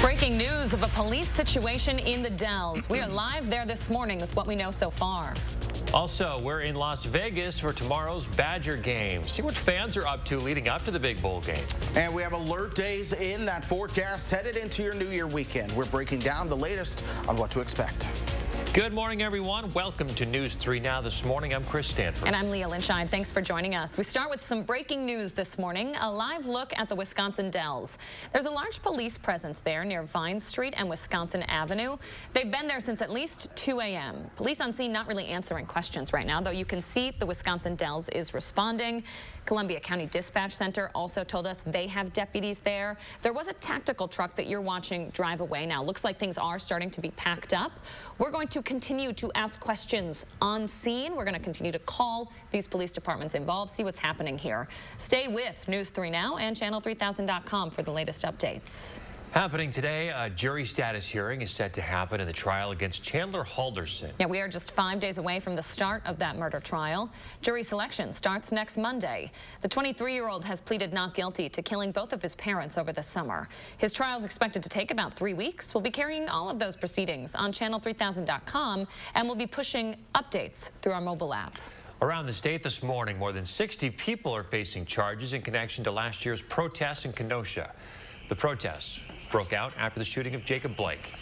Breaking news of a police situation in the Dells. We are live there this morning with what we know so far. Also, we're in Las Vegas for tomorrow's Badger game. See what fans are up to leading up to the big bowl game. And we have alert days in that forecast headed into your New Year weekend. We're breaking down the latest on what to expect. Good morning, everyone. Welcome to News 3 Now this morning. I'm Chris Stanford. And I'm Leah Lynchine. Thanks for joining us. We start with some breaking news this morning. A live look at the Wisconsin Dells. There's a large police presence there near Vine Street and Wisconsin Avenue. They've been there since at least 2 a.m. Police on scene not really answering questions right now, though you can see the Wisconsin Dells is responding. Columbia County Dispatch Center also told us they have deputies there. There was a tactical truck that you're watching drive away now. Looks like things are starting to be packed up. We're going to continue to ask questions on scene. We're going to continue to call these police departments involved, see what's happening here. Stay with News 3 Now and channel3000.com for the latest updates. Happening today, a jury status hearing is set to happen in the trial against Chandler Halderson. Yeah, we are just 5 days away from the start of that murder trial. Jury selection starts next Monday. The 23-year-old has pleaded not guilty to killing both of his parents over the summer. His trial is expected to take about 3 weeks. We'll be carrying all of those proceedings on channel3000.com, and we'll be pushing updates through our mobile app. Around the state this morning, more than 60 people are facing charges in connection to last year's protests in Kenosha. The protests broke out after the shooting of Jacob Blake.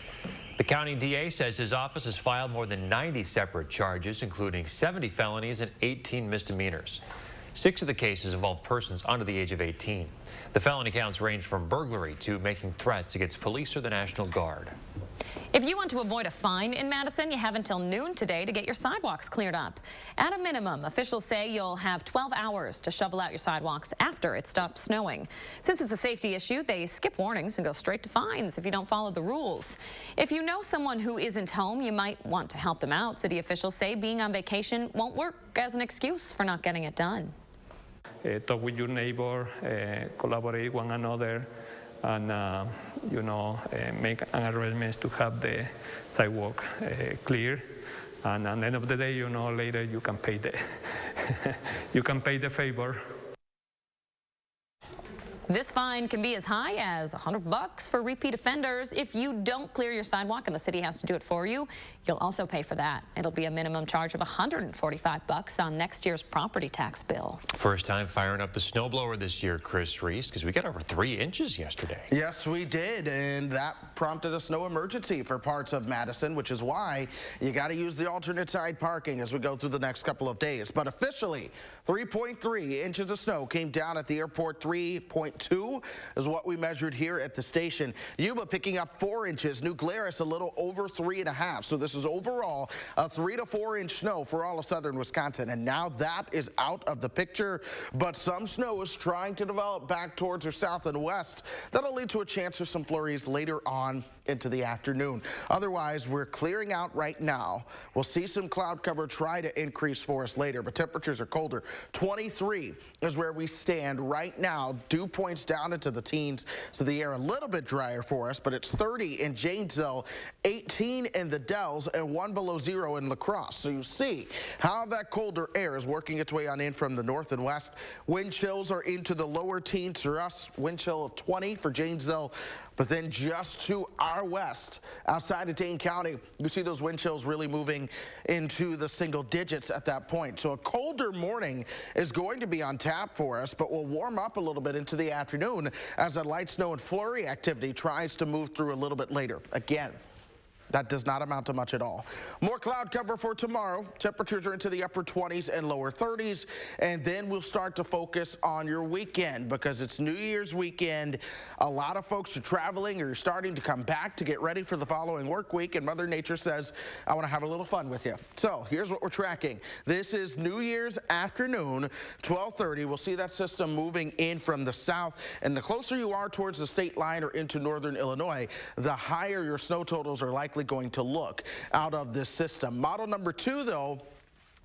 The county DA says his office has filed more than 90 separate charges, including 70 felonies and 18 misdemeanors. 6 of the cases involve persons under the age of 18. The felony counts range from burglary to making threats against police or the National Guard. If you want to avoid a fine in Madison, you have until noon today to get your sidewalks cleared up. At a minimum, officials say you'll have 12 hours to shovel out your sidewalks after it stops snowing. Since it's a safety issue, they skip warnings and go straight to fines if you don't follow the rules. If you know someone who isn't home, you might want to help them out. City officials say being on vacation won't work as an excuse for not getting it done. Talk with your neighbor, collaborate one another, and make an arrangement to have the sidewalk clear. And at the end of the day, later you can pay the you can pay the favor. This fine can be as high as $100 for repeat offenders. If you don't clear your sidewalk and the city has to do it for you, you'll also pay for that. It'll be a minimum charge of $145 on next year's property tax bill. First time firing up the snowblower this year, Chris Reese, because we got over 3 inches yesterday. Yes, we did, and that prompted a snow emergency for parts of Madison, which is why you got to use the alternate side parking as we go through the next couple of days. But officially, 3.3 inches of snow came down at the airport. 3.2 is what we measured here at the station. Yuba picking up 4 inches. New Glarus a little over 3.5. So this is overall a 3 to 4 inch snow for all of southern Wisconsin. And now that is out of the picture. But some snow is trying to develop back towards our south and west. That'll lead to a chance of some flurries later on into the afternoon. Otherwise, we're clearing out right now. We'll see some cloud cover try to increase for us later, but temperatures are colder. 23 is where we stand right now. Dew points down into the teens, so the air a little bit drier for us, but it's 30 in Janesville, 18 in the Dells, and 1 below 0 in La Crosse. So you see how that colder air is working its way on in from the north and west. Wind chills are into the lower teens for us. Wind chill of 20 for Janesville, but then just to our west, outside of Dane County, you see those wind chills really moving into the single digits at that point. So a colder morning is going to be on tap for us, but we'll warm up a little bit into the afternoon as that light snow and flurry activity tries to move through a little bit later. Again, that does not amount to much at all. More cloud cover for tomorrow. Temperatures are into the upper 20s and lower 30s. And then we'll start to focus on your weekend because it's New Year's weekend. A lot of folks are traveling or you're starting to come back to get ready for the following work week. And Mother Nature says, I want to have a little fun with you. So here's what we're tracking. This is New Year's afternoon, 12:30. We'll see that system moving in from the south. And the closer you are towards the state line or into northern Illinois, the higher your snow totals are likely going to look out of this system. Model number 2, though,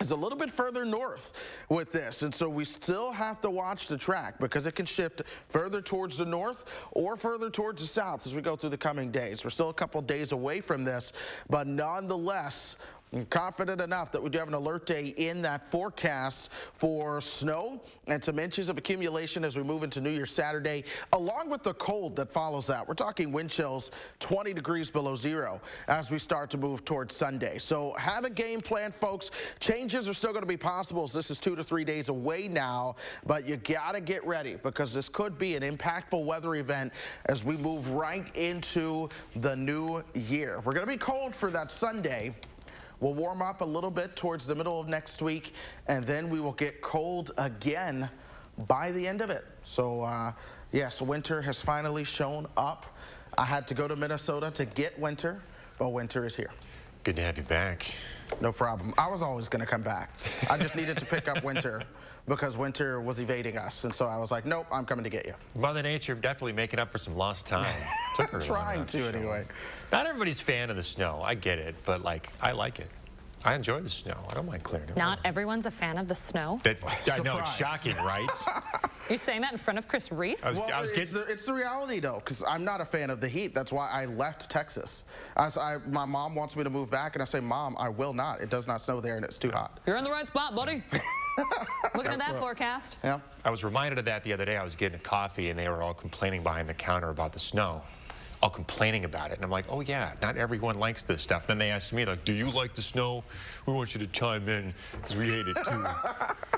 is a little bit further north with this, and so we still have to watch the track because it can shift further towards the north or further towards the south as we go through the coming days. We're still a couple days away from this, but nonetheless, I'm confident enough that we do have an alert day in that forecast for snow and some inches of accumulation as we move into New Year's Saturday, along with the cold that follows that. We're talking wind chills 20 degrees below zero as we start to move towards Sunday. So have a game plan, folks. Changes are still going to be possible as this is 2 to 3 days away now, but you got to get ready because this could be an impactful weather event as we move right into the new year. We're going to be cold for that Sunday. We'll warm up a little bit towards the middle of next week, and then we will get cold again by the end of it. So, yes, winter has finally shown up. I had to go to Minnesota to get winter, but winter is here. Good to have you back. No problem. I was always going to come back. I just needed to pick up winter because winter was evading us. And so I was like, nope, I'm coming to get you. Mother Nature definitely making up for some lost time. Took her Trying to, anyway. Not everybody's fan of the snow. I get it, but like, I like it. I enjoy the snow. I don't mind clearing it. Not everyone's a fan of the snow. I know, it's shocking, right? You're saying that in front of Chris Reese? It's the reality, though, because I'm not a fan of the heat. That's why I left Texas. My mom wants me to move back, and I say, Mom, I will not. It does not snow there, and it's too hot. You're in the right spot, buddy. Looking at that forecast. Yeah. I was reminded of that the other day. I was getting a coffee, and they were all complaining behind the counter about the snow. All complaining about it. And I'm like, oh, yeah, not everyone likes this stuff. Then they asked me, like, do you like the snow? We want you to chime in because we hate it, too.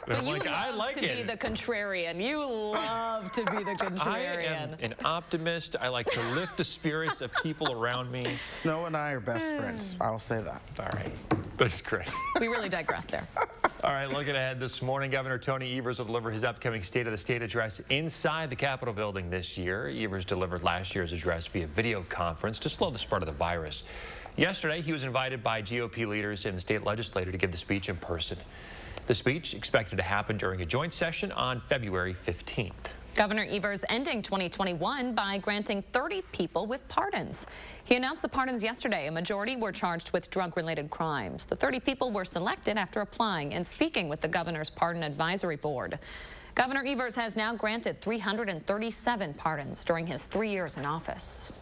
And I'm like, I like it. You love to be the contrarian. You love to be the contrarian. I am an optimist. I like to lift the spirits of people around me. Snow and I are best friends. I will say that. All right. That's great. We really digress there. All right, looking ahead this morning, Governor Tony Evers will deliver his upcoming State of the State address inside the Capitol building this year. Evers delivered last year's address via video conference to slow the spread of the virus. Yesterday, he was invited by GOP leaders and the state legislature to give the speech in person. The speech expected to happen during a joint session on February 15th. Governor Evers ending 2021 by granting 30 people with pardons. He announced the pardons yesterday. A majority were charged with drug-related crimes. The 30 people were selected after applying and speaking with the governor's Pardon Advisory Board. Governor Evers has now granted 337 pardons during his 3 years in office.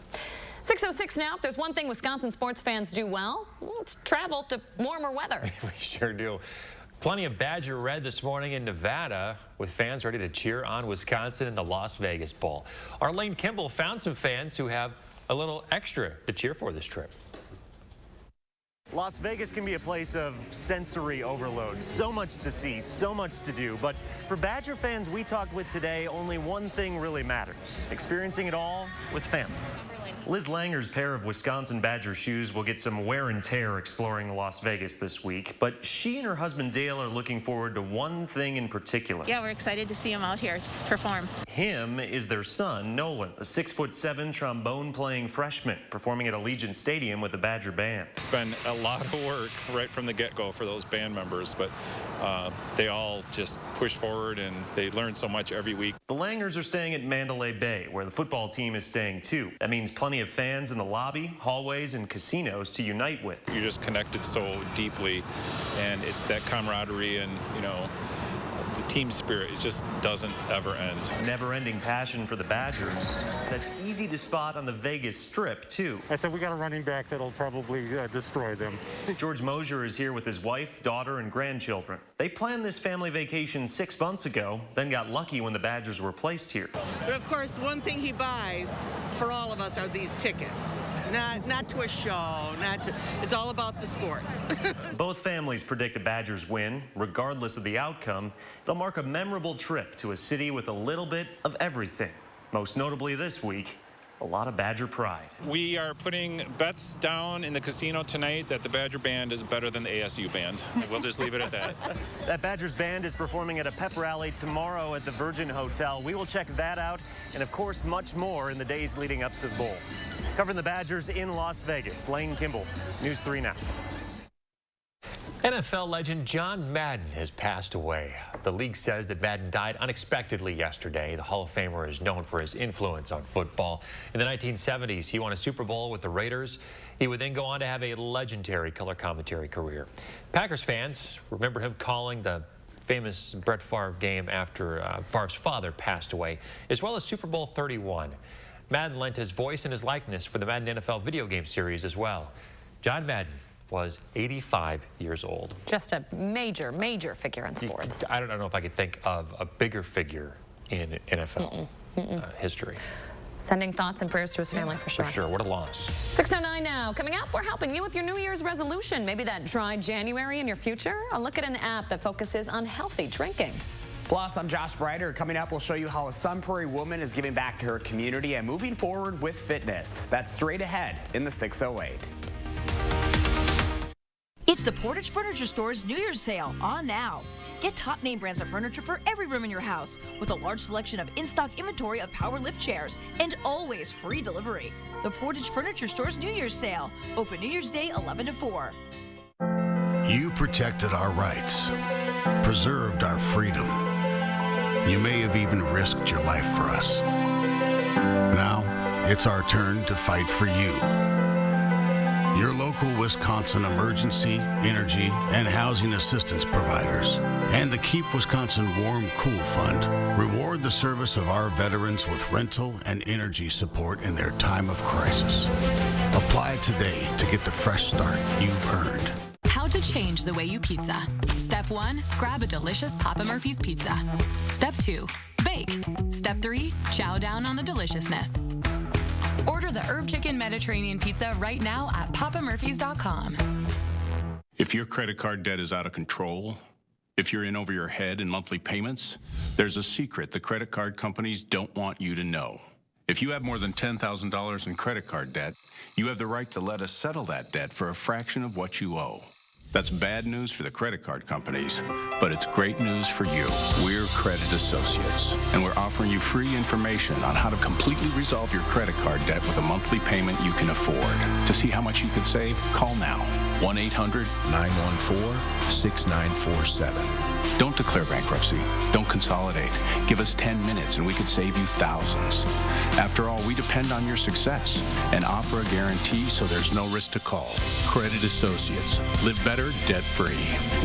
6:06 now. If there's one thing Wisconsin sports fans do well, it's travel to warmer weather. We sure do. Plenty of Badger red this morning in Nevada, with fans ready to cheer on Wisconsin in the Las Vegas Bowl. Our Lane Kimball found some fans who have a little extra to cheer for this trip. Las Vegas can be a place of sensory overload. So much to see, so much to do. But for Badger fans we talked with today, only one thing really matters: experiencing it all with family. Liz Langer's pair of Wisconsin Badger shoes will get some wear and tear exploring Las Vegas this week, but she and her husband Dale are looking forward to one thing in particular. Yeah, we're excited to see him out here to perform. Him is their son, Nolan, a 6'7" trombone-playing freshman, performing at Allegiant Stadium with the Badger Band. It's been a lot of work right from the get-go for those band members, but they all just push forward and they learn so much every week. The Langers are staying at Mandalay Bay, where the football team is staying too. That means plenty of fans in the lobby, hallways, and casinos to unite with. You're just connected so deeply, and it's that camaraderie and, you know, the team spirit. It just doesn't ever end. A never-ending passion for the Badgers. That's easy to spot on the Vegas Strip, too. I said we got a running back that'll probably destroy them. George Mosier is here with his wife, daughter, and grandchildren. They planned this family vacation 6 months ago, then got lucky when the Badgers were placed here. But of course, one thing he buys for all of us are these tickets. Not to a show, it's all about the sports. Both families predict a Badgers win. Regardless of the outcome, it'll mark a memorable trip to a city with a little bit of everything. Most notably this week, a lot of Badger pride. We are putting bets down in the casino tonight that the Badger Band is better than the ASU Band. We'll just leave it at that. That Badgers Band is performing at a pep rally tomorrow at the Virgin Hotel. We will check that out, and of course, much more in the days leading up to the bowl. Covering the Badgers in Las Vegas, Lane Kimball, News 3 Now. NFL legend John Madden has passed away. The league says that Madden died unexpectedly yesterday. The Hall of Famer is known for his influence on football. In the 1970s, he won a Super Bowl with the Raiders. He would then go on to have a legendary color commentary career. Packers fans remember him calling the famous Brett Favre game after Favre's father passed away, as well as Super Bowl 31. Madden lent his voice and his likeness for the Madden NFL video game series as well. John Madden was 85 years old. Just a major, major figure in sports. I don't know if I could think of a bigger figure in NFL history. Sending thoughts and prayers to his family for sure. For sure. What a loss. 6:09 now. Coming up, we're helping you with your New Year's resolution. Maybe that dry January in your future. A look at an app that focuses on healthy drinking. Plus, I'm Josh Breiter. Coming up, we'll show you how a Sun Prairie woman is giving back to her community and moving forward with fitness. That's straight ahead in the 608. It's the Portage Furniture Store's New Year's sale on now. Get top name brands of furniture for every room in your house with a large selection of in-stock inventory of power lift chairs and always free delivery. The Portage Furniture Store's New Year's sale. Open New Year's Day 11 to 4. You protected our rights, preserved our freedom. You may have even risked your life for us. Now, it's our turn to fight for you. Your local Wisconsin emergency, energy, and housing assistance providers and the Keep Wisconsin Warm Cool Fund reward the service of our veterans with rental and energy support in their time of crisis. Apply today to get the fresh start you've earned. How to change the way you pizza. Step 1, grab a delicious Papa Murphy's pizza. Step 2, bake. Step 3, chow down on the deliciousness. Order the Herb Chicken Mediterranean Pizza right now at papamurphys.com. If your credit card debt is out of control, if you're in over your head in monthly payments, there's a secret the credit card companies don't want you to know. If you have more than $10,000 in credit card debt, you have the right to let us settle that debt for a fraction of what you owe. That's bad news for the credit card companies, but it's great news for you. We're Credit Associates, and we're offering you free information on how to completely resolve your credit card debt with a monthly payment you can afford. To see how much you could save, call now. 1-800-914-6947. Don't declare bankruptcy. Don't consolidate. Give us 10 minutes and we could save you thousands. After all, we depend on your success and offer a guarantee so there's no risk to call. Credit Associates. Live better, debt-free.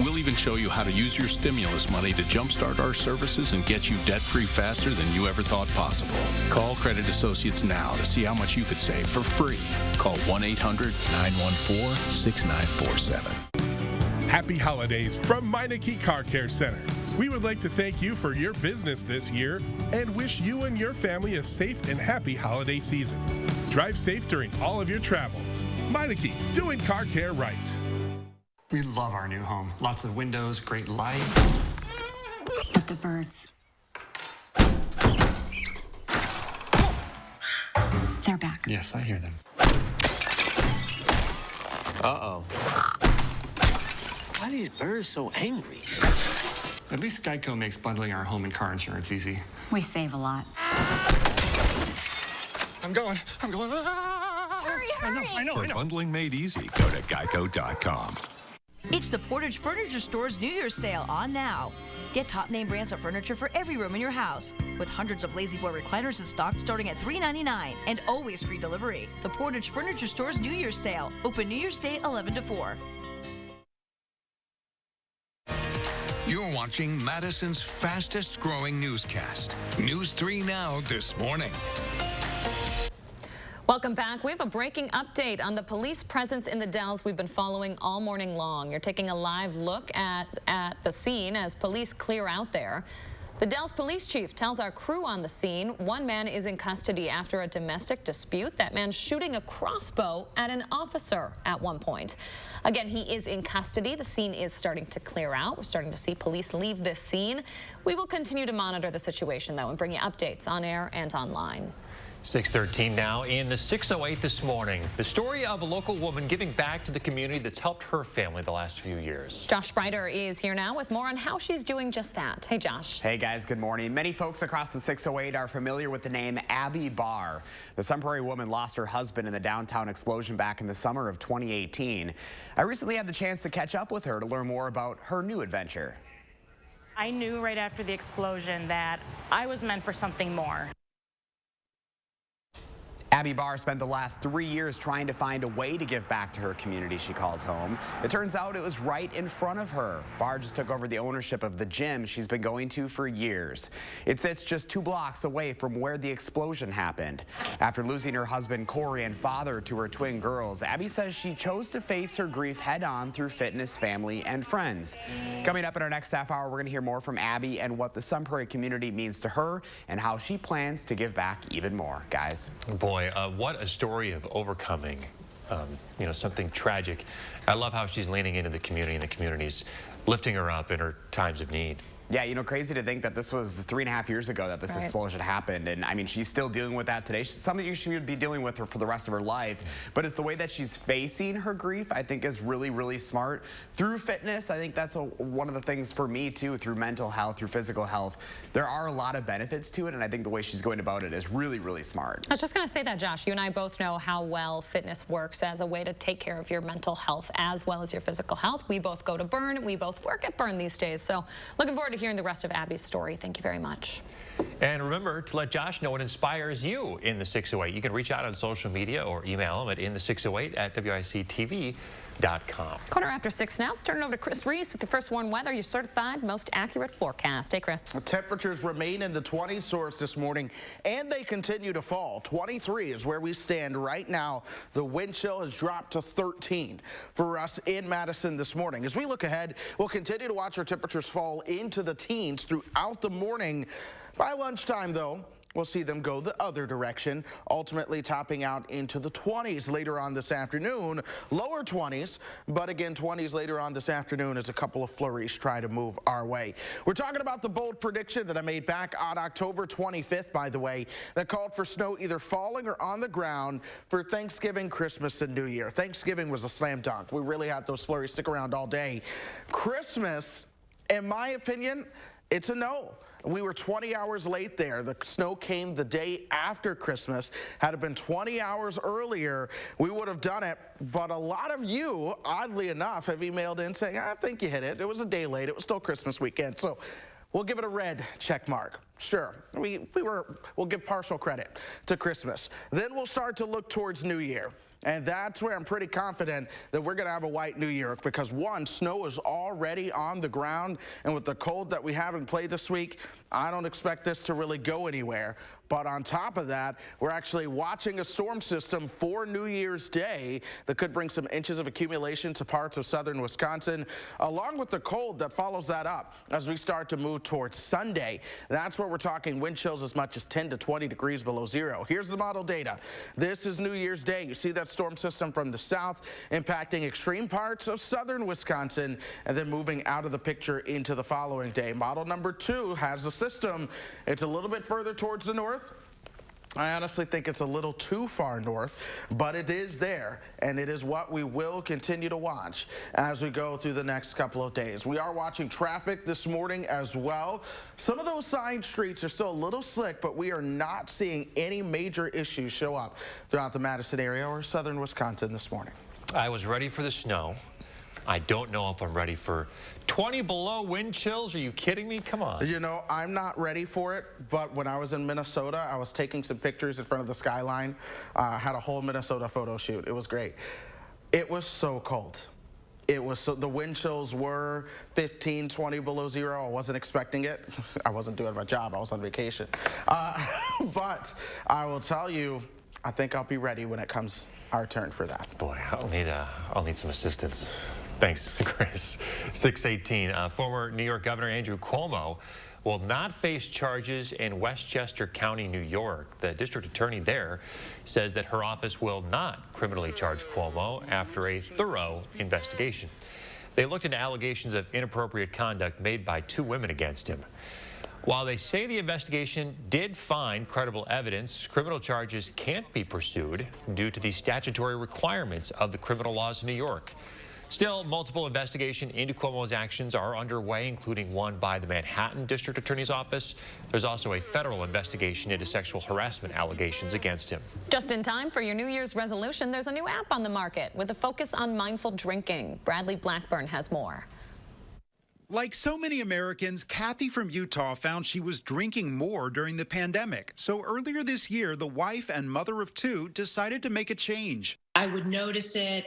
We'll even show you how to use your stimulus money to jumpstart our services and get you debt-free faster than you ever thought possible. Call Credit Associates now to see how much you could save for free. Call 1-800-914-6947. Happy holidays from Meineke Car Care Center. We would like to thank you for your business this year and wish you and your family a safe and happy holiday season. Drive safe during all of your travels. Meineke, doing car care right. We love our new home. Lots of windows, great light. But the birds. They're back. Yes, I hear them. Uh-oh. Why are these birds so angry? At least Geico makes bundling our home and car insurance easy. We save a lot. I'm going. Hurry. I know. For bundling made easy, go to geico.com. It's the Portage Furniture Store's New Year's sale on now. Get top name brands of furniture for every room in your house, with hundreds of Lazy Boy recliners in stock starting at $3.99 and always free delivery. The Portage Furniture Store's New Year's sale. Open New Year's Day 11 to 4. You're watching Madison's fastest growing newscast. News 3 Now this morning. Welcome back. We have a breaking update on the police presence in the Dells we've been following all morning long. You're taking a live look at the scene as police clear out there. The Dells police chief tells our crew on the scene one man is in custody after a domestic dispute. That man shooting a crossbow at an officer at one point. Again, he is in custody. The scene is starting to clear out. We're starting to see police leave this scene. We will continue to monitor the situation, though, and bring you updates on air and online. 6:13 now in the 608 this morning. The story of a local woman giving back to the community that's helped her family the last few years. Josh Breiter is here now with more on how she's doing just that. Hey, Josh. Hey, guys. Good morning. Many folks across the 608 are familiar with the name Abby Barr. The Sun Prairie woman lost her husband in the downtown explosion back in the summer of 2018. I recently had the chance to catch up with her to learn more about her new adventure. I knew right after the explosion that I was meant for something more. Abby Barr spent the last 3 years trying to find a way to give back to her community she calls home. It turns out it was right in front of her. Barr just took over the ownership of the gym she's been going to for years. It sits just 2 blocks away from where the explosion happened. After losing her husband Corey and father to her twin girls, Abby says she chose to face her grief head-on through fitness, family, and friends. Coming up in our next half hour, we're going to hear more from Abby and what the Sun Prairie community means to her and how she plans to give back even more. Guys. Boy, what a story of overcoming, something tragic. I love how she's leaning into the community and the community's lifting her up in her times of need. Yeah, crazy to think that this was 3.5 years ago that this explosion happened. And I mean, she's still dealing with that today. She's something she would be dealing with her for the rest of her life. But it's the way that she's facing her grief, I think, is really, really smart. Through fitness, I think that's one of the things for me, too, through mental health, through physical health. There are a lot of benefits to it. And I think the way she's going about it is really, really smart. I was just going to say that, Josh. You and I both know how well fitness works as a way to take care of your mental health as well as your physical health. We both go to Burn. We both work at Burn these days. So looking forward to hearing the rest of Abby's story. Thank you very much. And remember to let Josh know what inspires you in the 608. You can reach out on social media or email him at inthe608@WISC-TV.com. 6:15 now. Let's turn it over to Chris Reese with the First Warn Weather, your certified most accurate forecast. Hey, Chris. Temperatures remain in the 20s for us this morning, and they continue to fall. 23 is where we stand right now. The wind chill has dropped to 13 for us in Madison this morning. As we look ahead, we'll continue to watch our temperatures fall into the teens throughout the morning. By lunchtime, though, we'll see them go the other direction, ultimately topping out into the 20s later on this afternoon. Lower 20s, but again, 20s later on this afternoon as a couple of flurries try to move our way. We're talking about the bold prediction that I made back on October 25th, by the way, that called for snow either falling or on the ground for Thanksgiving, Christmas, and New Year. Thanksgiving was a slam dunk. We really had those flurries stick around all day. Christmas, in my opinion, it's a no. We were 20 hours late there. The snow came the day after Christmas. Had it been 20 hours earlier, we would have done it. But a lot of you, oddly enough, have emailed in saying, I think you hit it. It was a day late. It was still Christmas weekend. So we'll give it a red check mark. Sure, we'll give partial credit to Christmas. Then we'll start to look towards New Year. And that's where I'm pretty confident that we're going to have a white New Year because, one, snow is already on the ground. And with the cold that we have in play this week, I don't expect this to really go anywhere. But on top of that, we're actually watching a storm system for New Year's Day that could bring some inches of accumulation to parts of southern Wisconsin, along with the cold that follows that up as we start to move towards Sunday. That's where we're talking wind chills as much as 10 to 20 degrees below zero. Here's the model data. This is New Year's Day. You see that storm system from the south impacting extreme parts of southern Wisconsin and then moving out of the picture into the following day. Model number 2 has a system. It's a little bit further towards the north. I honestly think it's a little too far north, but it is there, and it is what we will continue to watch as we go through the next couple of days. We are watching traffic this morning as well. Some of those side streets are still a little slick, but we are not seeing any major issues show up throughout the Madison area or southern Wisconsin this morning. I was ready for the snow. I don't know if I'm ready for 20 below wind chills. Are you kidding me? Come on. I'm not ready for it, but when I was in Minnesota, I was taking some pictures in front of the skyline. Had a whole Minnesota photo shoot. It was great. It was so cold. The wind chills were 15, 20 below zero. I wasn't expecting it. I wasn't doing my job. I was on vacation. But I will tell you, I think I'll be ready when it comes our turn for that. Boy, I'll need some assistance. Thanks, Chris. 6:18. Former New York Governor Andrew Cuomo will not face charges in Westchester County, New York. The district attorney there says that her office will not criminally charge Cuomo after a thorough investigation. They looked into allegations of inappropriate conduct made by 2 women against him. While they say the investigation did find credible evidence, criminal charges can't be pursued due to the statutory requirements of the criminal laws in New York. Still, multiple investigations into Cuomo's actions are underway, including one by the Manhattan District Attorney's Office. There's also a federal investigation into sexual harassment allegations against him. Just in time for your New Year's resolution, there's a new app on the market with a focus on mindful drinking. Bradley Blackburn has more. Like so many Americans, Kathy from Utah found she was drinking more during the pandemic. So earlier this year, the wife and mother of two decided to make a change. I would notice it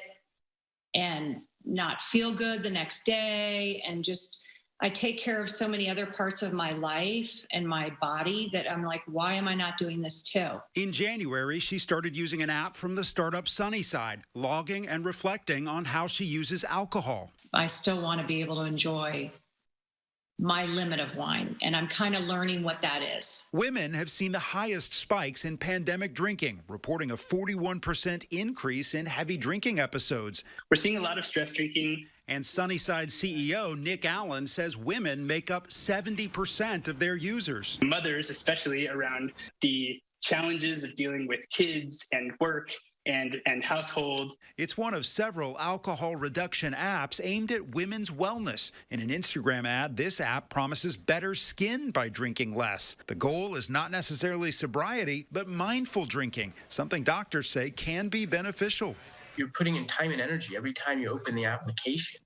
and not feel good the next day, and just I take care of so many other parts of my life and my body that I'm like, why am I not doing this too? In January, she started using an app from the startup Sunnyside, logging and reflecting on how she uses alcohol. I still want to be able to enjoy my limit of wine, and I'm kind of learning what that is. Women have seen the highest spikes in pandemic drinking, reporting a 41% increase in heavy drinking episodes. We're seeing a lot of stress drinking. And Sunnyside CEO Nick Allen says women make up 70% of their users. Mothers, especially around the challenges of dealing with kids and work and household. It's one of several alcohol reduction apps aimed at women's wellness. In an Instagram ad, this app promises better skin by drinking less. The goal is not necessarily sobriety, but mindful drinking, something doctors say can be beneficial. You're putting in time and energy every time you open the application,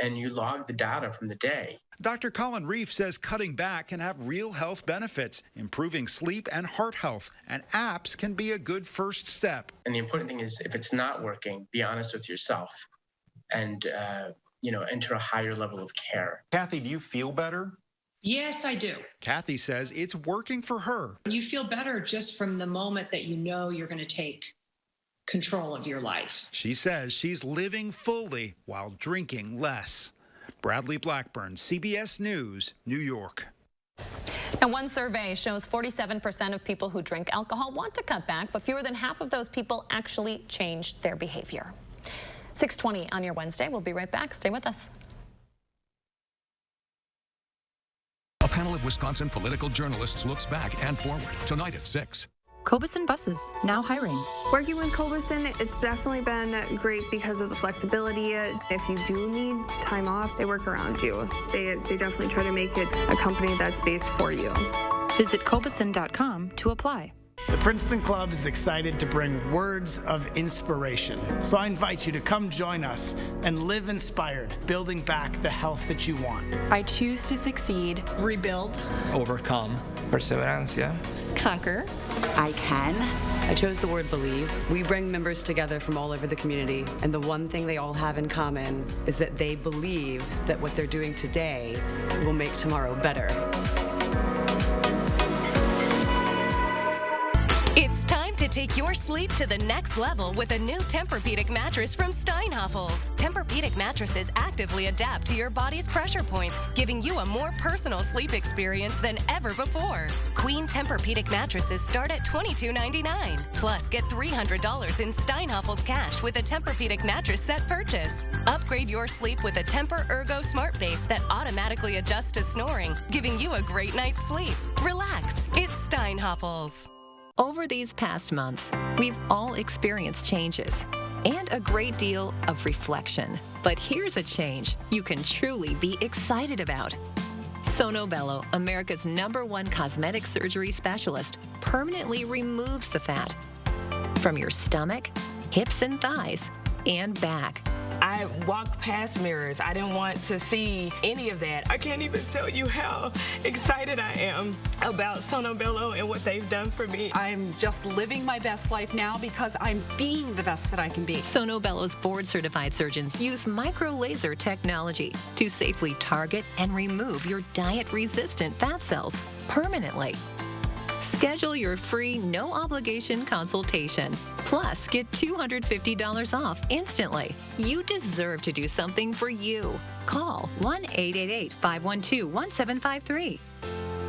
and you log the data from the day. Dr. Colin Reef says cutting back can have real health benefits, improving sleep and heart health, and apps can be a good first step. And the important thing is, if it's not working, be honest with yourself and, enter a higher level of care. Kathy, do you feel better? Yes, I do. Kathy says it's working for her. You feel better just from the moment that you know you're going to take control of your life. She says she's living fully while drinking less. Bradley Blackburn, CBS News, New York. Now, one survey shows 47% of people who drink alcohol want to cut back, but fewer than half of those people actually change their behavior. 6:20 on your Wednesday. We'll be right back. Stay with us. A panel of Wisconsin political journalists looks back and forward tonight at 6. Cobison Buses, now hiring. Working with Cobison, it's definitely been great because of the flexibility. If you do need time off, they work around you. They definitely try to make it a company that's based for you. Visit Cobison.com to apply. The Princeton Club is excited to bring words of inspiration. So I invite you to come join us and live inspired, building back the health that you want. I choose to succeed, rebuild, overcome, perseverance, conquer. I can. I chose the word believe. We bring members together from all over the community, and the one thing they all have in common is that they believe that what they're doing today will make tomorrow better. It's time to take your sleep to the next level with a new Tempur-Pedic mattress from Steinhafels. Tempur-Pedic mattresses actively adapt to your body's pressure points, giving you a more personal sleep experience than ever before. Queen Tempur-Pedic mattresses start at $22.99. Plus, get $300 in Steinhafels cash with a Tempur-Pedic mattress set purchase. Upgrade your sleep with a Tempur Ergo Smart Base that automatically adjusts to snoring, giving you a great night's sleep. Relax. It's Steinhafels. Over these past months, we've all experienced changes and a great deal of reflection. But here's a change you can truly be excited about. Sono Bello, America's #1 cosmetic surgery specialist, permanently removes the fat from your stomach, hips and thighs, and back. I walked past mirrors. I didn't want to see any of that. I can't even tell you how excited I am about Sono Bello and what they've done for me. I'm just living my best life now because I'm being the best that I can be. Sono Bello's board-certified surgeons use micro-laser technology to safely target and remove your diet-resistant fat cells permanently. Schedule your free, no-obligation consultation. Plus, get $250 off instantly. You deserve to do something for you. Call 1-888-512-1753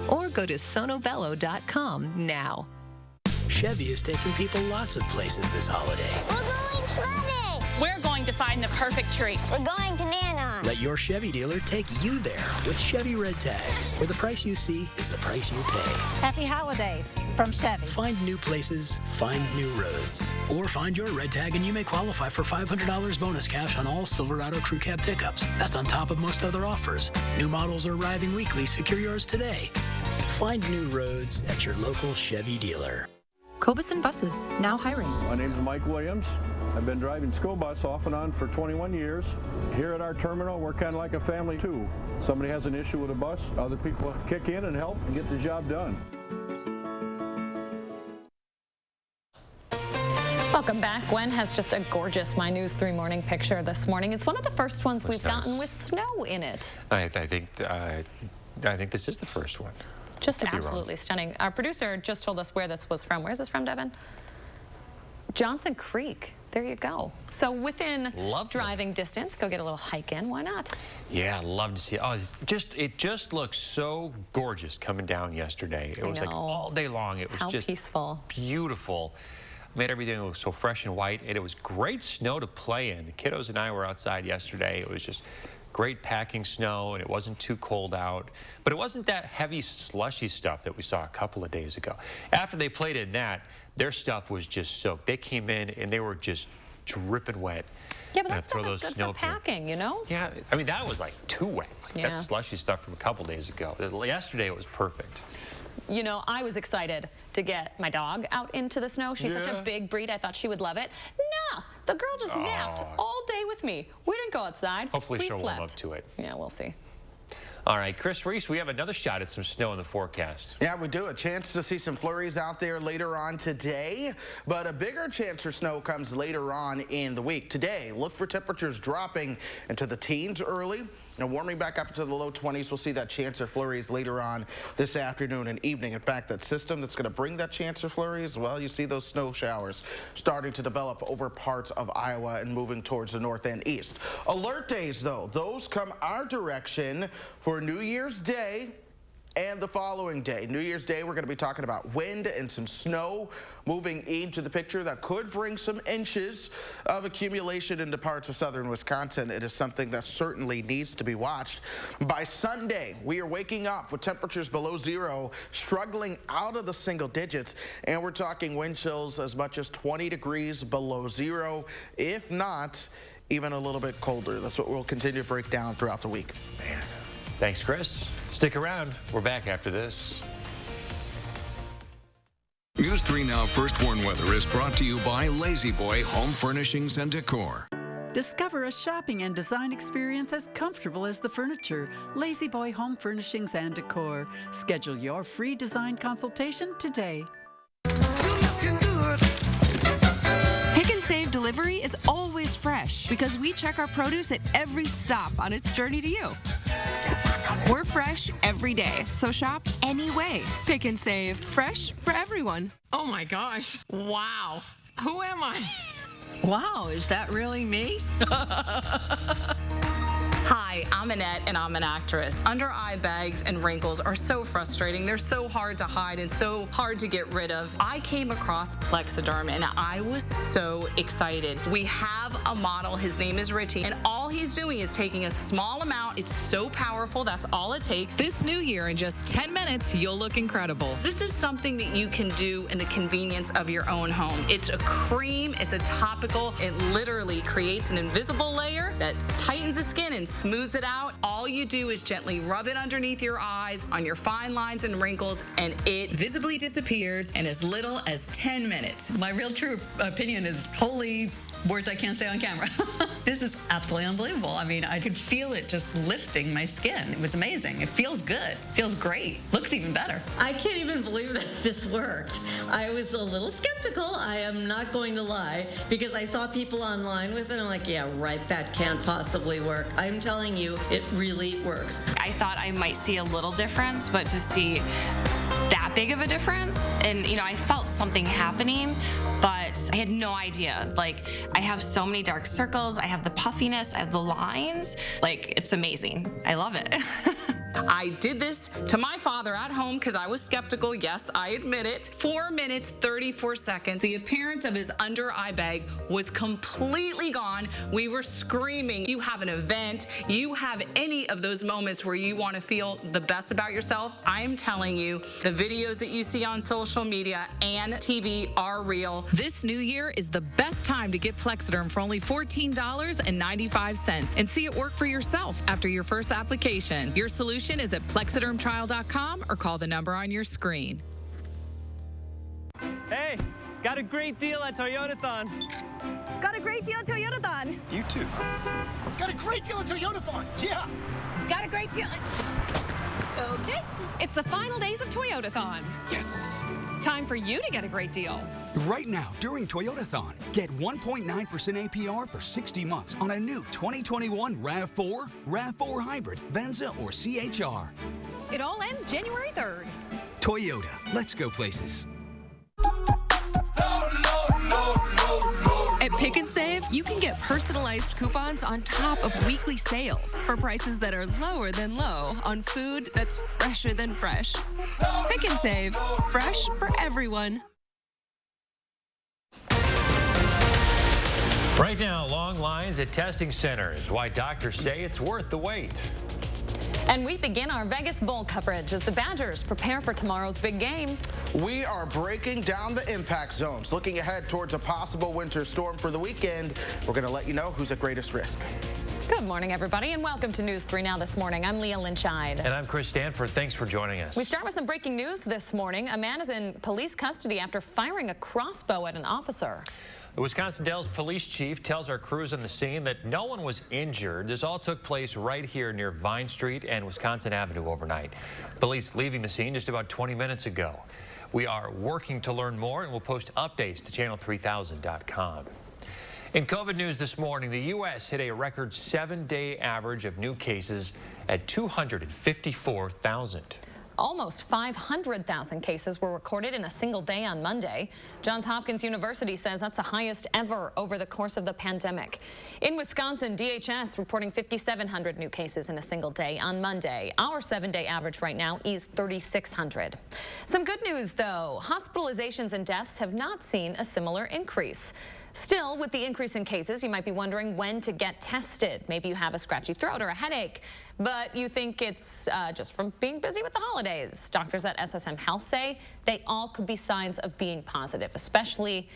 or go to sonobello.com now. Chevy is taking people lots of places this holiday. We're going sledding! We're going to find the perfect tree. We're going to Nana. Let your Chevy dealer take you there with Chevy Red Tags, where the price you see is the price you pay. Happy holidays from Chevy. Find new places, find new roads. Or find your Red Tag and you may qualify for $500 bonus cash on all Silverado Crew Cab pickups. That's on top of most other offers. New models are arriving weekly. Secure yours today. Find new roads at your local Chevy dealer. Cobeson Buses, now hiring. My name is Mike Williams. I've been driving school bus off and on for 21 years. Here at our terminal, we're kind of like a family too. Somebody has an issue with a bus, other people kick in and help and get the job done. Welcome back. Gwen has just a gorgeous My News 3 morning picture this morning. It's one of the first ones we've gotten with snow in it. I think this is the first one. Just absolutely stunning. Our producer just told us where this was from. Where's this from, Devin? Johnson Creek. There you go. So within driving distance, go get a little hike in. Why not? Yeah, love to see it. Oh, it just looks so gorgeous coming down yesterday. It was like all day long. It was just peaceful, beautiful. Made everything look so fresh and white, and it was great snow to play in. The kiddos and I were outside yesterday. It was just great packing snow, and it wasn't too cold out. But it wasn't that heavy slushy stuff that we saw a couple of days ago. After they played in that, their stuff was just soaked. They came in and they were just dripping wet. Yeah, but that stuff is good for packing, you know? Yeah, I mean, that was like too wet. Like that slushy stuff from a couple days ago. Yesterday it was perfect. You know, I was excited to get my dog out into the snow. She's such a big breed. I thought she would love it. Nah, the girl just napped all day with me. We didn't go outside. Hopefully she'll warm up to it. Yeah, we'll see. All right, Chris Reese, we have another shot at some snow in the forecast. Yeah, we do. A chance to see some flurries out there later on today, but a bigger chance for snow comes later on in the week. Today, look for temperatures dropping into the teens early. Now, warming back up to the low 20s, we'll see that chance of flurries later on this afternoon and evening. In fact, that system that's going to bring that chance of flurries, well, you see those snow showers starting to develop over parts of Iowa and moving towards the north and east. Alert days, though, those come our direction for New Year's Day and the following day. New Year's Day, we're going to be talking about wind and some snow moving into the picture that could bring some inches of accumulation into parts of southern Wisconsin. It is something that certainly needs to be watched. By Sunday, we are waking up with temperatures below zero, struggling out of the single digits, and we're talking wind chills as much as 20 degrees below zero, if not even a little bit colder. That's what we'll continue to break down throughout the week. Man. Thanks, Chris. Stick around. We're back after this. News 3 Now First Warn Weather is brought to you by Lazy Boy Home Furnishings and Decor. Discover a shopping and design experience as comfortable as the furniture. Lazy Boy Home Furnishings and Decor. Schedule your free design consultation today. Pick and Save delivery is always fresh because we check our produce at every stop on its journey to you. We're fresh every day, so shop anyway. Pick and Save, fresh for everyone. Oh my gosh, wow. Who am I? Wow, is that really me? Hi, I'm Annette, and I'm an actress. Under eye bags and wrinkles are so frustrating. They're so hard to hide and so hard to get rid of. I came across Plexiderm, and I was so excited. We have a model. His name is Richie, and all he's doing is taking a small amount. It's so powerful. That's all it takes. This new year, in just 10 minutes, you'll look incredible. This is something that you can do in the convenience of your own home. It's a cream. It's a topical. It literally creates an invisible layer that tightens the skin and smooths it out. All you do is gently rub it underneath your eyes, on your fine lines and wrinkles, and it visibly disappears in as little as 10 minutes. My real true opinion is holy words I can't say on camera. This is absolutely unbelievable. I mean, I could feel it just lifting my skin. It was amazing. It feels good. Feels great. Looks even better. I can't even believe that this worked. I was a little skeptical, I am not going to lie, because I saw people online with it, and I'm like, yeah, right, that can't possibly work. I'm telling you, it really works. I thought I might see a little difference, but to see that big of a difference, and you know, I felt something happening, but I had no idea. Like, I have so many dark circles, I have the puffiness, I have the lines. Like, it's amazing. I love it. I did this to my father at home because I was skeptical. Yes, I admit it. 4 minutes, 34 seconds. The appearance of his under eye bag was completely gone. We were screaming. You have an event, you have any of those moments where you want to feel the best about yourself. I'm telling you, the videos that you see on social media and TV are real. This new year is the best time to get Plexiderm for only $14.95 and see it work for yourself after your first application. Your solution is at plexidermtrial.com or call the number on your screen. Hey, got a great deal at Toyotathon. Got a great deal at Toyotathon. You too. Got a great deal at Toyotathon. Yeah. Got a great deal. Okay, it's the final days of Toyotathon. Yes. Time for you to get a great deal. Right now, during Toyotathon, get 1.9% APR for 60 months on a new 2021 RAV4, RAV4 Hybrid, Venza, or CHR. It all ends January 3rd. Toyota, let's go places. At Pick and Save, you can get personalized coupons on top of weekly sales for prices that are lower than low on food that's fresher than fresh. Pick and Save, fresh for everyone. Right now, long lines at testing centers. Why doctors say it's worth the wait. And we begin our Vegas Bowl coverage as the Badgers prepare for tomorrow's big game. We are breaking down the impact zones, looking ahead towards a possible winter storm for the weekend. We're going to let you know who's at greatest risk. Good morning, everybody, and welcome to News 3 Now this morning. I'm Leah Lynchide. And I'm Chris Stanford. Thanks for joining us. We start with some breaking news this morning. A man is in police custody after firing a crossbow at an officer. The Wisconsin Dells police chief tells our crews on the scene that no one was injured. This all took place right here near Vine Street and Wisconsin Avenue overnight. Police leaving the scene just about 20 minutes ago. We are working to learn more, and we'll post updates to channel3000.com. In COVID news this morning, the U.S. hit a record 7-day average of new cases at 254,000. Almost 500,000 cases were recorded in a single day on Monday. Johns Hopkins University says that's the highest ever over the course of the pandemic. In Wisconsin, DHS reporting 5,700 new cases in a single day on Monday. Our 7-day average right now is 3,600. Some good news, though. Hospitalizations and deaths have not seen a similar increase. Still, with the increase in cases, you might be wondering when to get tested. Maybe you have a scratchy throat or a headache, but you think it's just from being busy with the holidays. Doctors at SSM Health say they all could be signs of being positive, especially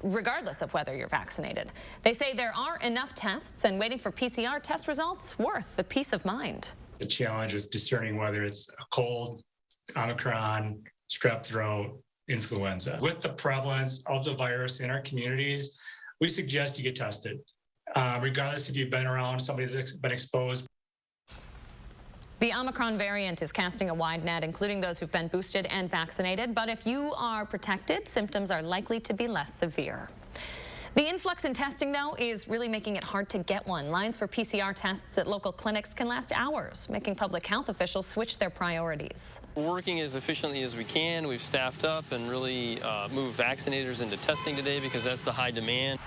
regardless of whether you're vaccinated. They say there are enough tests, and waiting for PCR test results worth the peace of mind. The challenge is discerning whether it's a cold, Omicron, strep throat, influenza. With the prevalence of the virus in our communities, we suggest you get tested, regardless if you've been around somebody that's been exposed. The Omicron variant is casting a wide net, including those who've been boosted and vaccinated. But if you are protected, symptoms are likely to be less severe. The influx in testing, though, is really making it hard to get one. Lines for PCR tests at local clinics can last hours, making public health officials switch their priorities. We're working as efficiently as we can. We've staffed up and really moved vaccinators into testing today because that's the high demand.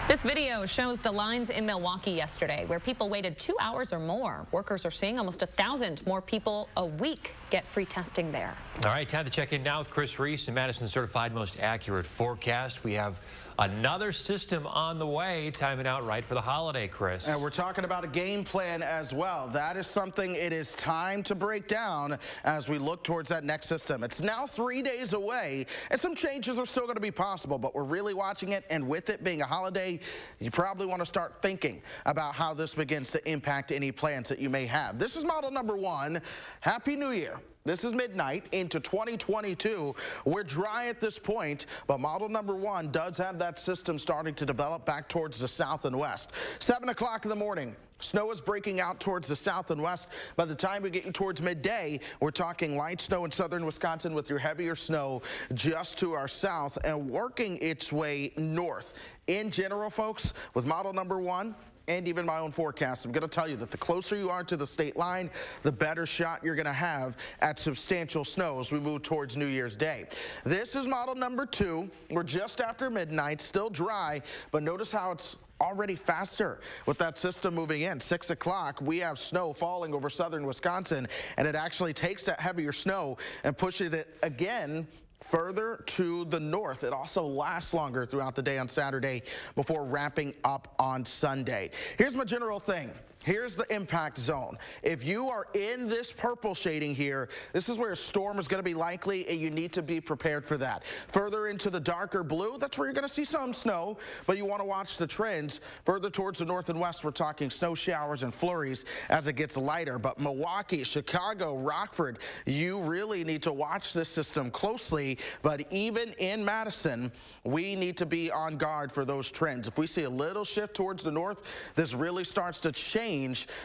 This video shows the lines in Milwaukee yesterday, where people waited 2 hours or more. Workers are seeing almost 1,000 more people a week get free testing there. All right, time to check in now with Chris Reese and Madison's certified most accurate forecast. We have another system on the way, timing out right for the holiday, Chris. And we're talking about a game plan as well. That is something it is time to break down as we look towards that next system. It's now 3 days away, and some changes are still going to be possible, but we're really watching it, and with it being a holiday, you probably want to start thinking about how this begins to impact any plans that you may have. This is model number 1. Happy New Year. This is midnight into 2022. We're dry at this point, but model number 1 does have that system starting to develop back towards the south and west. 7 o'clock in the morning. Snow is breaking out towards the south and west. By the time we get towards midday, we're talking light snow in southern Wisconsin with your heavier snow just to our south and working its way north. In general, folks, with model number 1, and even my own forecast, I'm going to tell you that the closer you are to the state line, the better shot you're going to have at substantial snow as we move towards New Year's Day. This is model number 2. We're just after midnight, still dry, but notice how it's already faster with that system moving in. 6 o'clock, we have snow falling over southern Wisconsin, and it actually takes that heavier snow and pushes it again further to the north. It also lasts longer throughout the day on Saturday before wrapping up on Sunday. Here's my general thing. Here's the impact zone. If you are in this purple shading here, this is where a storm is going to be likely, and you need to be prepared for that. Further into the darker blue, that's where you're going to see some snow, but you want to watch the trends. Further towards the north and west, we're talking snow showers and flurries as it gets lighter. But Milwaukee, Chicago, Rockford, you really need to watch this system closely. But even in Madison, we need to be on guard for those trends. If we see a little shift towards the north, this really starts to change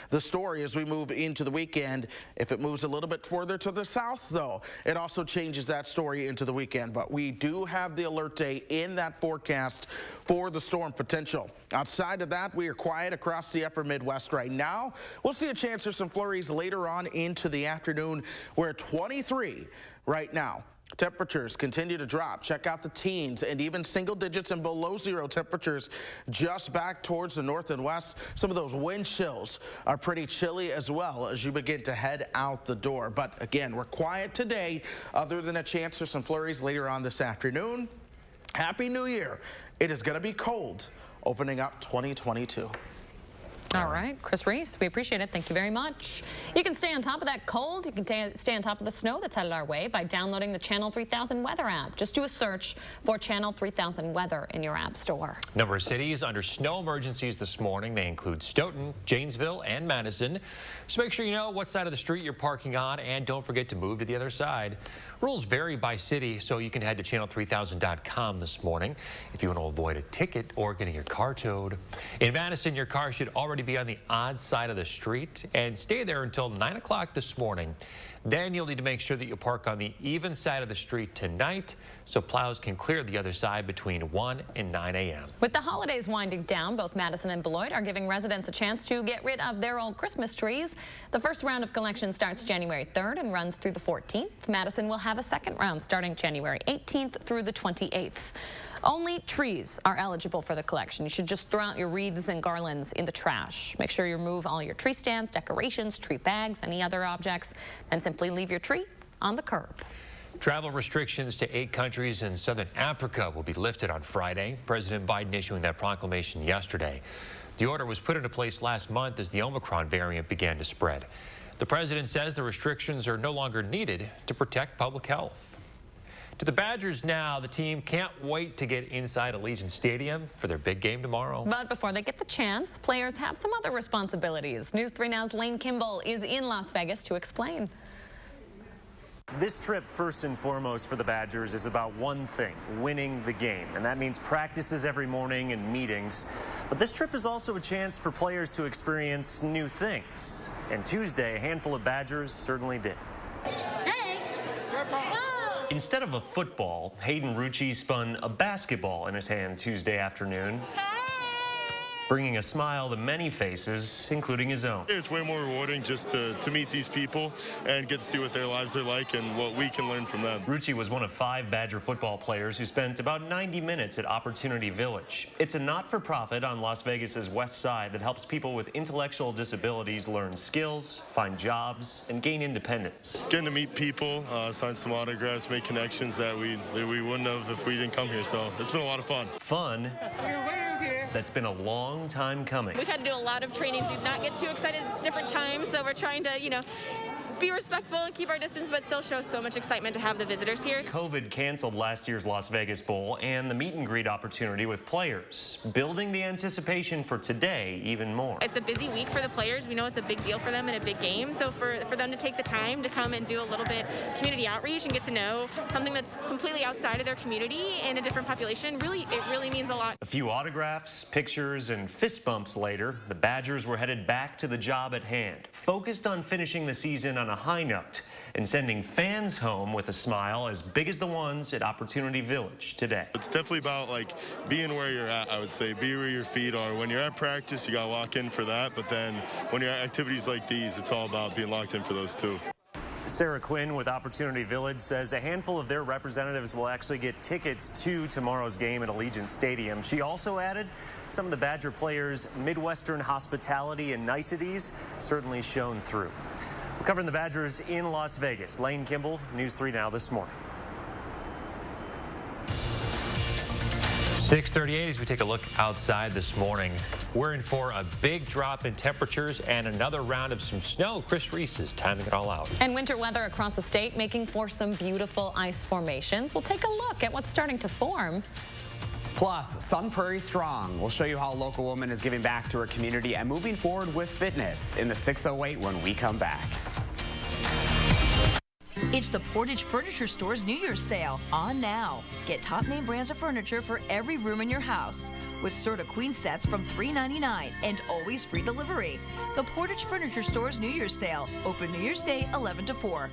the story as we move into the weekend. If it moves a little bit further to the south, though, it also changes that story into the weekend. But we do have the alert day in that forecast for the storm potential. Outside of that, we are quiet across the upper Midwest right now. We'll see a chance for some flurries later on into the afternoon. We're at 23 right now. Temperatures continue to drop. Check out the teens and even single digits and below zero temperatures just back towards the north and west. Some of those wind chills are pretty chilly as well as you begin to head out the door. But again, we're quiet today other than a chance for some flurries later on this afternoon. Happy New Year. It is going to be cold opening up 2022. All right, Chris Reese, we appreciate it. Thank you very much. You can stay on top of that cold. You can stay on top of the snow that's headed our way by downloading the Channel 3000 Weather app. Just do a search for Channel 3000 Weather in your app store. Number of cities under snow emergencies this morning. They include Stoughton, Janesville, and Madison. So make sure you know what side of the street you're parking on, and don't forget to move to the other side. Rules vary by city, so you can head to channel3000.com this morning if you want to avoid a ticket or getting your car towed. In Madison, your car should already be on the odd side of the street and stay there until 9 o'clock this morning. Then you'll need to make sure that you park on the even side of the street tonight so plows can clear the other side between 1 and 9 a.m. With the holidays winding down, both Madison and Beloit are giving residents a chance to get rid of their old Christmas trees. The first round of collection starts January 3rd and runs through the 14th. Madison will have a second round starting January 18th through the 28th. Only trees are eligible for the collection. You should just throw out your wreaths and garlands in the trash. Make sure you remove all your tree stands, decorations, tree bags, any other objects, then simply leave your tree on the curb. Travel restrictions to 8 countries in southern Africa will be lifted on Friday. President Biden issuing that proclamation yesterday. The order was put into place last month as the Omicron variant began to spread. The president says the restrictions are no longer needed to protect public health. To the Badgers now, the team can't wait to get inside Allegiant Stadium for their big game tomorrow. But before they get the chance, players have some other responsibilities. News 3 Now's Lane Kimball is in Las Vegas to explain. This trip, first and foremost for the Badgers, is about one thing: winning the game. And that means practices every morning and meetings. But this trip is also a chance for players to experience new things. And Tuesday, a handful of Badgers certainly did. Instead of a football, Hayden Rucci spun a basketball in his hand Tuesday afternoon, bringing a smile to many faces, including his own. It's way more rewarding just to meet these people and get to see what their lives are like and what we can learn from them. Rucci was one of 5 Badger football players who spent about 90 minutes at Opportunity Village. It's a not-for-profit on Las Vegas's west side that helps people with intellectual disabilities learn skills, find jobs, and gain independence. Getting to meet people, sign some autographs, make connections that we wouldn't have if we didn't come here. So it's been a lot of fun. Fun. That's been a long time coming. We've had to do a lot of training to not get too excited. It's different times, so we're trying to, be respectful and keep our distance, but still show so much excitement to have the visitors here. COVID canceled last year's Las Vegas Bowl and the meet and greet opportunity with players, building the anticipation for today even more. It's a busy week for the players. We know it's a big deal for them in a big game, so for them to take the time to come and do a little bit community outreach and get to know something that's completely outside of their community and a different population, it really means a lot. A few autographs, pictures, and fist bumps later, the Badgers were headed back to the job at hand, focused on finishing the season on a high note and sending fans home with a smile as big as the ones at Opportunity Village today. It's definitely about being where you're at, I would say. Be where your feet are. When you're at practice, you got to lock in for that, but then when you're at activities like these, it's all about being locked in for those too. Sarah Quinn with Opportunity Village says a handful of their representatives will actually get tickets to tomorrow's game at Allegiant Stadium. She also added some of the Badger players' Midwestern hospitality and niceties certainly shone through. We're covering the Badgers in Las Vegas. Lane Kimball, News 3 Now this morning. 6:38 as we take a look outside this morning. We're in for a big drop in temperatures and another round of some snow. Chris Reese is timing it all out. And winter weather across the state making for some beautiful ice formations. We'll take a look at what's starting to form. Plus, Sun Prairie Strong. We'll show you how a local woman is giving back to her community and moving forward with fitness in the 608 when we come back. It's the Portage Furniture Store's New Year's sale on now. Get top name brands of furniture for every room in your house with Serta Queen sets from $3.99 and always free delivery. The Portage Furniture Store's New Year's sale, open New Year's Day 11 to 4.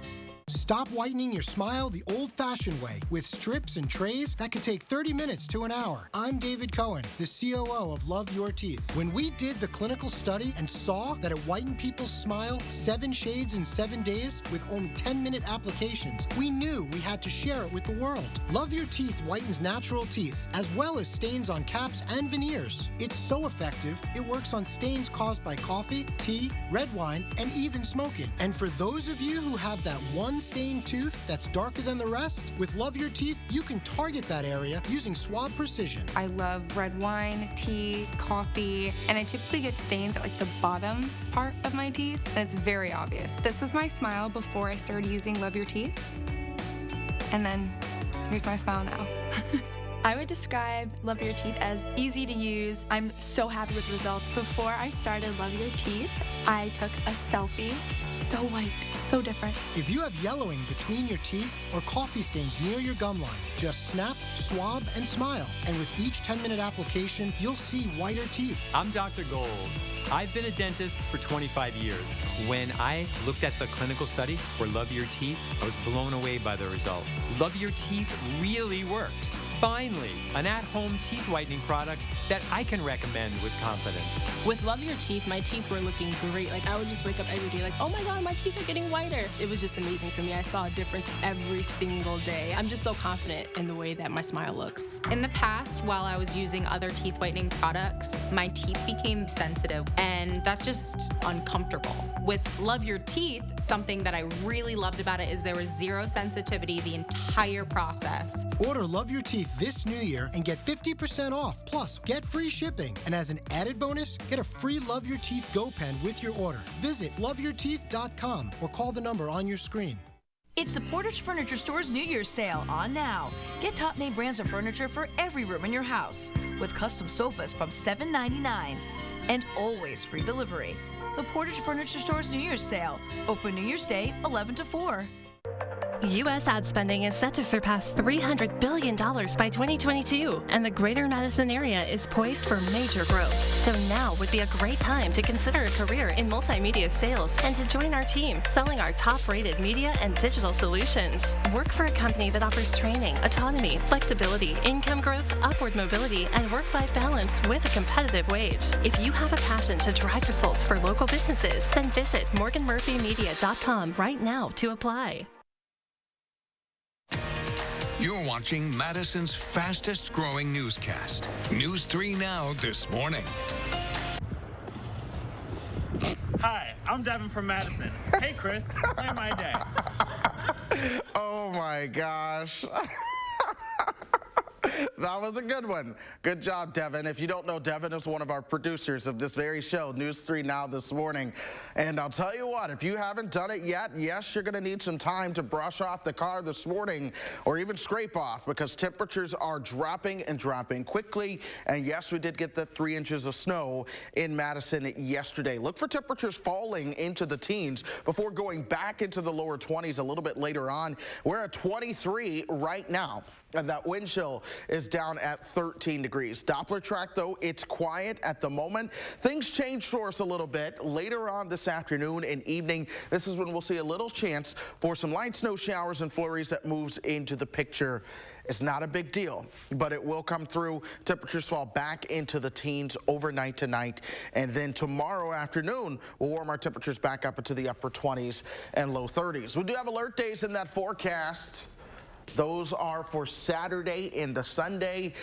Stop whitening your smile the old-fashioned way with strips and trays that could take 30 minutes to an hour. I'm David Cohen, the COO of Love Your Teeth. When we did the clinical study and saw that it whitened people's smile 7 shades in 7 days with only 10-minute applications, we knew we had to share it with the world. Love Your Teeth whitens natural teeth as well as stains on caps and veneers. It's so effective, it works on stains caused by coffee, tea, red wine, and even smoking. And for those of you who have that one stained tooth that's darker than the rest, with Love Your Teeth, you can target that area using swab precision. I love red wine, tea, coffee, and I typically get stains at like the bottom part of my teeth, and it's very obvious. This was my smile before I started using Love Your Teeth, and then here's my smile now. I would describe Love Your Teeth as easy to use. I'm so happy with results. Before I started Love Your Teeth, I took a selfie. So white, so different. If you have yellowing between your teeth or coffee stains near your gum line, just snap, swab, and smile. And with each 10-minute application, you'll see whiter teeth. I'm Dr. Gold. I've been a dentist for 25 years. When I looked at the clinical study for Love Your Teeth, I was blown away by the results. Love Your Teeth really works. Finally, an at-home teeth whitening product that I can recommend with confidence. With Love Your Teeth, my teeth were looking great. Like, I would just wake up every day like, oh my God, my teeth are getting whiter. It was just amazing for me. I saw a difference every single day. I'm just so confident in the way that my smile looks. In the past, while I was using other teeth whitening products, my teeth became sensitive, and that's just uncomfortable. With Love Your Teeth, something that I really loved about it is there was zero sensitivity the entire process. Order Love Your Teeth this new year and get 50% off, plus get free shipping. And as an added bonus, get a free Love Your Teeth Go Pen with your order. Visit loveyourteeth.com or call the number on your screen. It's the Portage Furniture Store's New Year's sale on now. Get top name brands of furniture for every room in your house with custom sofas from $7.99 and always free delivery. The Portage Furniture Store's New Year's sale, open New Year's Day 11 to 4. U.S. ad spending is set to surpass $300 billion by 2022, and the greater Madison area is poised for major growth. So now would be a great time to consider a career in multimedia sales and to join our team selling our top-rated media and digital solutions. Work for a company that offers training, autonomy, flexibility, income growth, upward mobility, and work-life balance with a competitive wage. If you have a passion to drive results for local businesses, then visit morganmurphymedia.com right now to apply. You're watching Madison's fastest growing newscast. News 3 Now this morning. Hi, I'm Devin from Madison. Hey, Chris, play my day. Oh my gosh. That was a good one. Good job, Devin. If you don't know, Devin is one of our producers of this very show, News 3 Now this morning. And I'll tell you what, if you haven't done it yet, yes, you're going to need some time to brush off the car this morning or even scrape off because temperatures are dropping and dropping quickly. And yes, we did get the 3 inches of snow in Madison yesterday. Look for temperatures falling into the teens before going back into the lower 20s a little bit later on. We're at 23 right now. And that wind chill is down at 13 degrees. Doppler track, though, it's quiet at the moment. Things change for us a little bit later on this afternoon and evening. This is when we'll see a little chance for some light snow showers and flurries that moves into the picture. It's not a big deal, but it will come through. Temperatures fall back into the teens overnight tonight. And then tomorrow afternoon, we'll warm our temperatures back up into the upper 20s and low 30s. We do have alert days in that forecast. Those are for Saturday and the Sunday.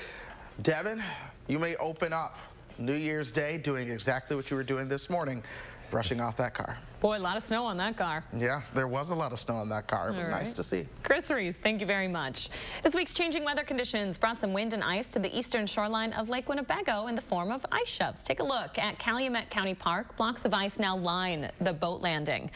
Devin, you may open up New Year's Day doing exactly what you were doing this morning, brushing off that car. Boy, a lot of snow on that car. Yeah, there was a lot of snow on that car. It was nice to see. Chris Reese, thank you very much. This week's changing weather conditions brought some wind and ice to the eastern shoreline of Lake Winnebago in the form of ice shoves. Take a look at Calumet County Park. Blocks of ice now line the boat landing.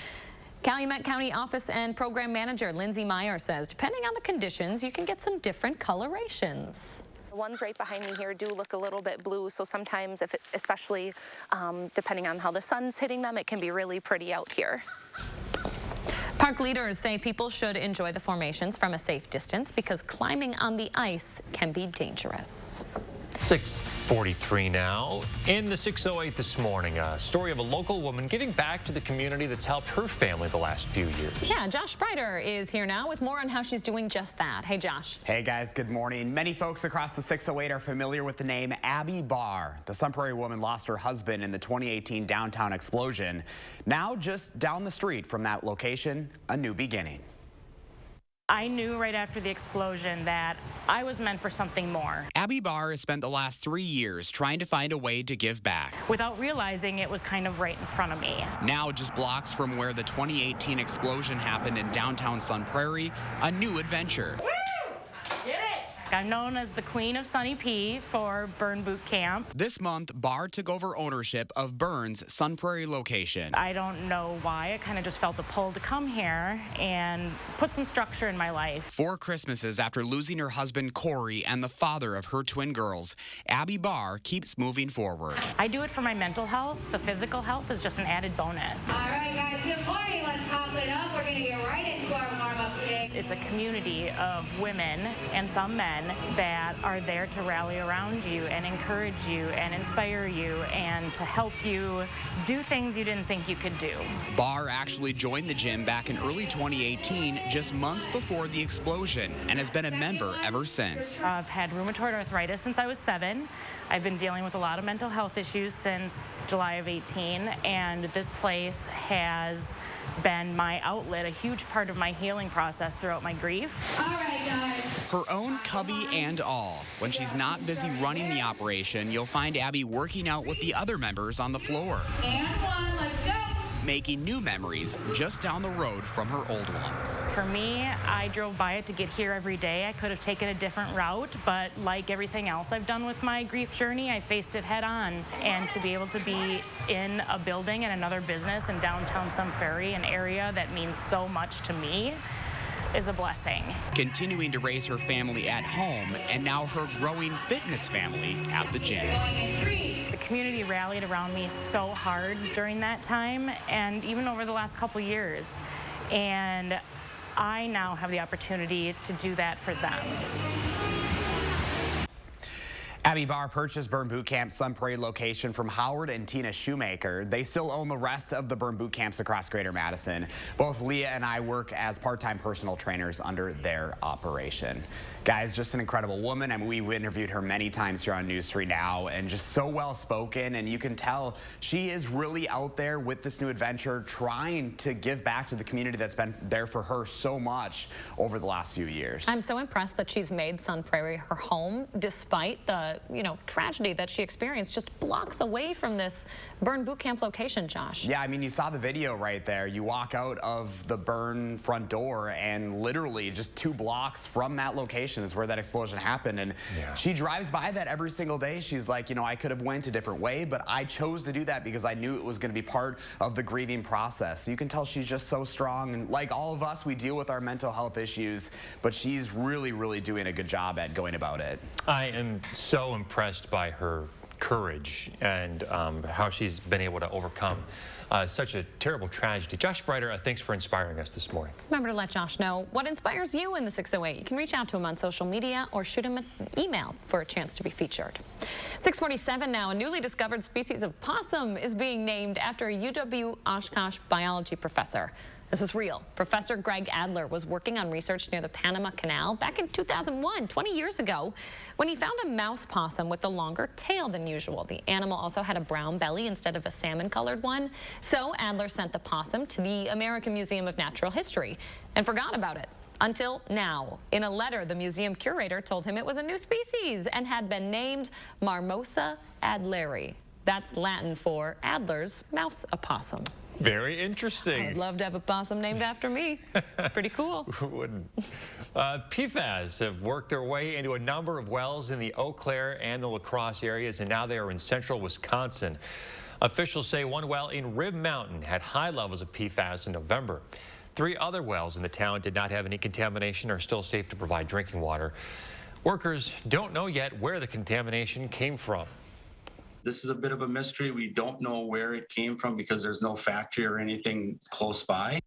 Calumet County Office and Program Manager Lindsay Meyer says, depending on the conditions, you can get some different colorations. The ones right behind me here do look a little bit blue, so sometimes, especially depending on how the sun's hitting them, it can be really pretty out here. Park leaders say people should enjoy the formations from a safe distance because climbing on the ice can be dangerous. 6:43 now. In the 608 this morning, a story of a local woman giving back to the community that's helped her family the last few years. Yeah, Josh Sprider is here now with more on how she's doing just that. Hey, Josh. Hey, guys. Good morning. Many folks across the 608 are familiar with the name Abby Barr. The Sun Prairie woman lost her husband in the 2018 downtown explosion. Now, just down the street from that location, a new beginning. I knew right after the explosion that I was meant for something more. Abby Barr has spent the last 3 years trying to find a way to give back. Without realizing it was kind of right in front of me. Now, just blocks from where the 2018 explosion happened in downtown Sun Prairie, a new adventure. Get it! I'm known as the Queen of Sunny P for Burn Boot Camp. This month, Barr took over ownership of Burn's Sun Prairie location. I don't know why. I kind of just felt a pull to come here and put some structure in my life. 4 Christmases after losing her husband, Corey, and the father of her twin girls, Abby Barr keeps moving forward. I do it for my mental health. The physical health is just an added bonus. All right, guys, good morning. Let's hop it up. We're going to get right into our warm-up today. It's a community of women and some men that are there to rally around you and encourage you and inspire you and to help you do things you didn't think you could do. Barr actually joined the gym back in early 2018, just months before the explosion, and has been a member ever since. I've had rheumatoid arthritis since I was 7. I've been dealing with a lot of mental health issues since July of 18, and this place has been my outlet, a huge part of my healing process throughout my grief. All right, guys. Her own cubby and all. When she's not busy running the operation, you'll find Abby working out with the other members on the floor. And 1, let's go. Making new memories just down the road from her old ones. For me, I drove by it to get here every day. I could have taken a different route, but like everything else I've done with my grief journey, I faced it head on. And to be able to be in a building and another business in downtown Sun Prairie, an area that means so much to me, is a blessing. Continuing to raise her family at home and now her growing fitness family at the gym. The community rallied around me so hard during that time and even over the last couple years. And I now have the opportunity to do that for them. Abby Barr purchased Burn Boot Camp's Sun Prairie location from Howard and Tina Shoemaker. They still own the rest of the Burn Boot Camps across Greater Madison. Both Leah and I work as part-time personal trainers under their operation. Guys, just an incredible woman. I mean, we've interviewed her many times here on News 3 Now, and just so well-spoken, and you can tell she is really out there with this new adventure, trying to give back to the community that's been there for her so much over the last few years. I'm so impressed that she's made Sun Prairie her home, despite the, tragedy that she experienced just blocks away from this Burn Boot Camp location, Josh. Yeah, I mean, you saw the video right there. You walk out of the Burn front door, and literally just 2 blocks from that location is where that explosion happened, and she drives by that every single day. She's like, I could have went a different way, but I chose to do that because I knew it was going to be part of the grieving process. So you can tell she's just so strong, and like all of us, we deal with our mental health issues, but she's really, really doing a good job at going about it. I am so impressed by her courage and how she's been able to overcome such a terrible tragedy. Josh Sprider, thanks for inspiring us this morning. Remember to let Josh know what inspires you in the 608. You can reach out to him on social media or shoot him an email for a chance to be featured. 6:47 now. A newly discovered species of possum is being named after a UW-Oshkosh biology professor. This is real. Professor Greg Adler was working on research near the Panama Canal back in 2001, 20 years ago, when he found a mouse possum with a longer tail than usual. The animal also had a brown belly instead of a salmon-colored one. So Adler sent the possum to the American Museum of Natural History and forgot about it until now. In a letter, the museum curator told him it was a new species and had been named Marmosa adleri. That's Latin for Adler's mouse opossum. Very interesting. I would love to have a possum named after me. Pretty cool. Who wouldn't? PFAS have worked their way into a number of wells in the Eau Claire and the La Crosse areas, and now they are in central Wisconsin. Officials say one well in Rib Mountain had high levels of PFAS in November. 3 other wells in the town did not have any contamination or are still safe to provide drinking water. Workers don't know yet where the contamination came from. This is a bit of a mystery. We don't know where it came from because there's no factory or anything close by.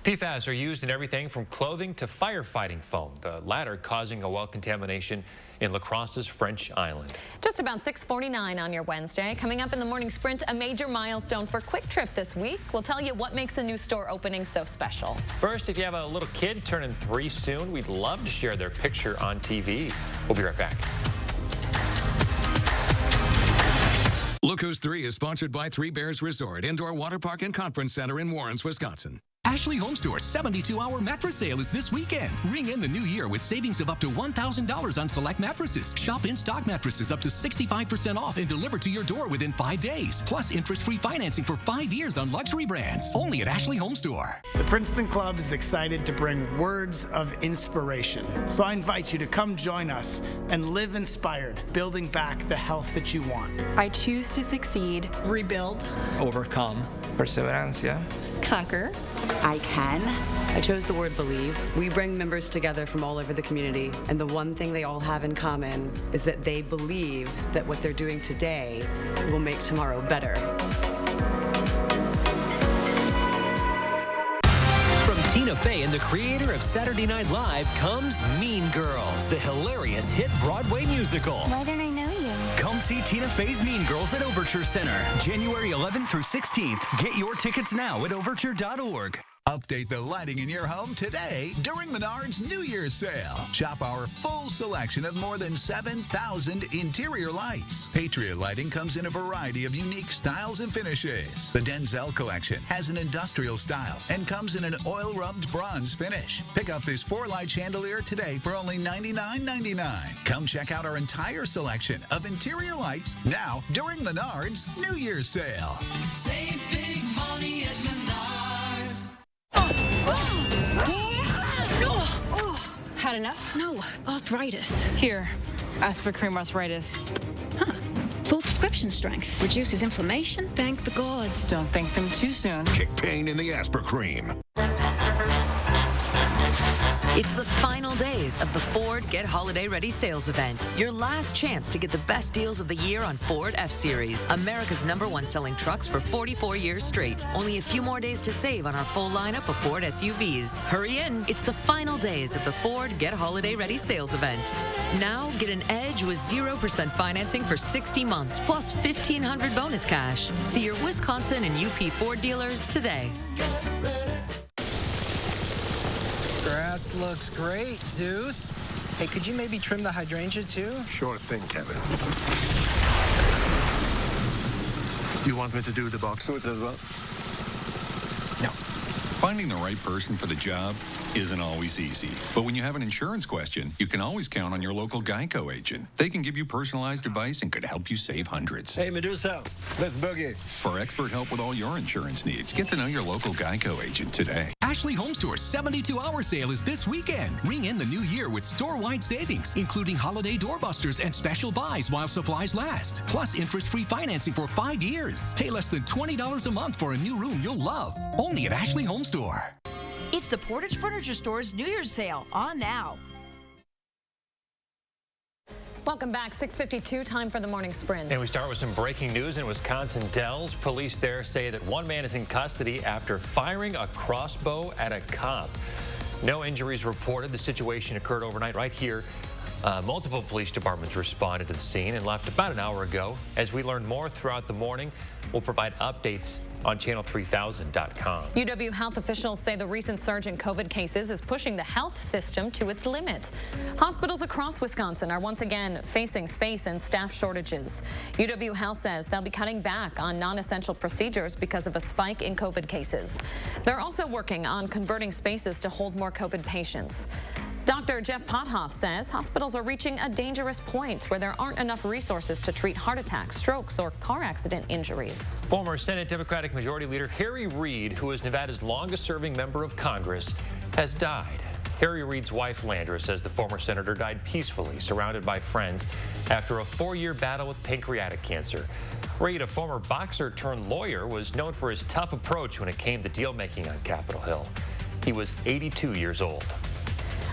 PFAS are used in everything from clothing to firefighting foam, the latter causing a well contamination in La Crosse's French Island. Just about 6:49 on your Wednesday. Coming up in the morning sprint, a major milestone for Quick Trip this week. We'll tell you what makes a new store opening so special. First, if you have a little kid turning 3 soon, we'd love to share their picture on TV. We'll be right back. Look Who's 3 is sponsored by Three Bears Resort, Indoor Water Park and Conference Center in Warrens, Wisconsin. Ashley Home Store's 72-hour mattress sale is this weekend. Ring in the new year with savings of up to $1,000 on select mattresses. Shop in-stock mattresses up to 65% off and delivered to your door within 5 days. Plus interest-free financing for 5 years on luxury brands. Only at Ashley Home Store. The Princeton Club is excited to bring words of inspiration. So I invite you to come join us and live inspired, building back the health that you want. I choose to succeed, rebuild, overcome, perseverance, conquer. I can. I chose the word believe. We bring members together from all over the community, and the one thing they all have in common is that they believe that what they're doing today will make tomorrow better. From Tina Fey and the creator of Saturday Night Live comes Mean Girls, the hilarious hit Broadway musical. Why don't I know you? Come see Tina Fey's Mean Girls at Overture Center, January 11th through 16th. Get your tickets now at overture.org. Update the lighting in your home today during Menards New Year's sale. Shop our full selection of more than 7,000 interior lights. Patriot lighting comes in a variety of unique styles and finishes. The Denzel collection has an industrial style and comes in an oil-rubbed bronze finish. Pick up this 4-light chandelier today for only $99.99. Come check out our entire selection of interior lights now during Menards New Year's sale. Save big money at Menards. Had enough? No. Arthritis. Here. Aspercream arthritis. Huh. Full prescription strength. Reduces inflammation. Thank the gods. Don't thank them too soon. Kick pain in the Aspercream. It's the final days of the Ford Get Holiday Ready sales event. Your last chance to get the best deals of the year on Ford F-Series, America's #1 selling trucks for 44 years straight. Only a few more days to save on our full lineup of Ford SUVs. Hurry in. It's the final days of the Ford Get Holiday Ready sales event. Now, get an Edge with 0% financing for 60 months, plus $1,500 bonus cash. See your Wisconsin and UP Ford dealers today. Grass looks great, Zeus. Hey, could you maybe trim the hydrangea too? Sure thing, Kevin. You want me to do the box suits as well? No. Finding the right person for the job isn't always easy. But when you have an insurance question, you can always count on your local Geico agent. They can give you personalized advice and could help you save hundreds. Hey, Medusa, let's boogie. For expert help with all your insurance needs, get to know your local Geico agent today. Ashley Home Store's 72-hour sale is this weekend. Ring in the new year with store-wide savings, including holiday doorbusters and special buys while supplies last. Plus interest-free financing for 5 years. Pay less than $20 a month for a new room you'll love. Only at Ashley Home Store. It's the Portage Furniture Store's New Year's sale on now. Welcome back. 6:52, time for the morning sprint. And we start with some breaking news in Wisconsin Dells. Police there say that one man is in custody after firing a crossbow at a cop. No injuries reported. The situation occurred overnight right here. Multiple police departments responded to the scene and left about an hour ago. As we learn more throughout the morning, we'll provide updates on channel3000.com. UW health officials say the recent surge in COVID cases is pushing the health system to its limit. Hospitals across Wisconsin are once again facing space and staff shortages. UW Health says they'll be cutting back on non-essential procedures because of a spike in COVID cases. They're also working on converting spaces to hold more COVID patients. Dr. Jeff Pothoff says hospitals are reaching a dangerous point where there aren't enough resources to treat heart attacks, strokes, or car accident injuries. Former Senate Democratic Majority Leader Harry Reid, who is Nevada's longest-serving member of Congress, has died. Harry Reid's wife, Landra, says the former senator died peacefully, surrounded by friends, after a 4-year battle with pancreatic cancer. Reid, a former boxer-turned-lawyer, was known for his tough approach when it came to deal-making on Capitol Hill. He was 82 years old.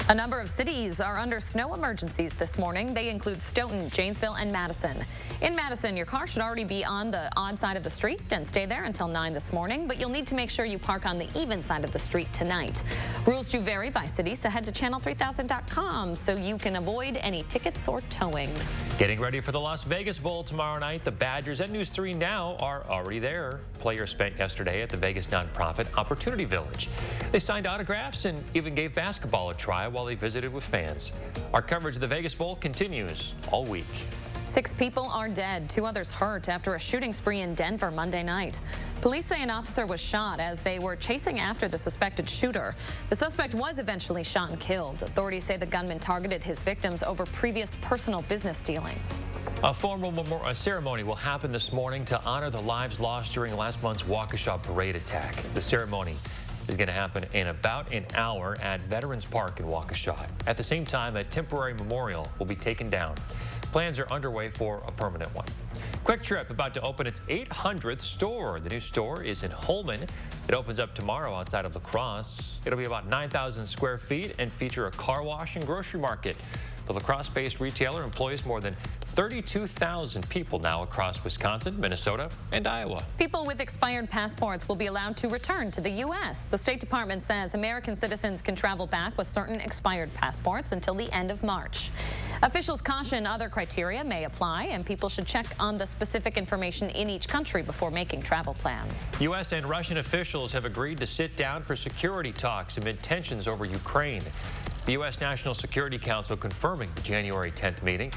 A number of cities are under snow emergencies this morning. They include Stoughton, Janesville, and Madison. In Madison, your car should already be on the odd side of the street and stay there until 9 this morning, but you'll need to make sure you park on the even side of the street tonight. Rules do vary by city, so head to channel3000.com so you can avoid any tickets or towing. Getting ready for the Las Vegas Bowl tomorrow night. The Badgers and News 3 Now are already there. Players spent yesterday at the Vegas nonprofit Opportunity Village. They signed autographs and even gave basketball a try while they visited with fans. Our coverage of the Vegas Bowl continues all week. 6 people are dead, 2 others hurt after a shooting spree in Denver Monday night. Police say an officer was shot as they were chasing after the suspected shooter. The suspect was eventually shot and killed. Authorities say the gunman targeted his victims over previous personal business dealings. A formal ceremony will happen this morning to honor the lives lost during last month's Waukesha parade attack. The ceremony is going to happen in about an hour at Veterans Park in Waukesha. At the same time, a temporary memorial will be taken down. Plans are underway for a permanent one. Quick Trip about to open its 800th store. The new store is in Holman. It opens up tomorrow outside of La Crosse. It'll be about 9,000 square feet and feature a car wash and grocery market. The La Crosse-based retailer employs more than 32,000 people now across Wisconsin, Minnesota, and Iowa. People with expired passports will be allowed to return to the U.S. The State Department says American citizens can travel back with certain expired passports until the end of March. Officials caution other criteria may apply, and people should check on the specific information in each country before making travel plans. U.S. and Russian officials have agreed to sit down for security talks amid tensions over Ukraine. The U.S. National Security Council confirming the January 10th meeting.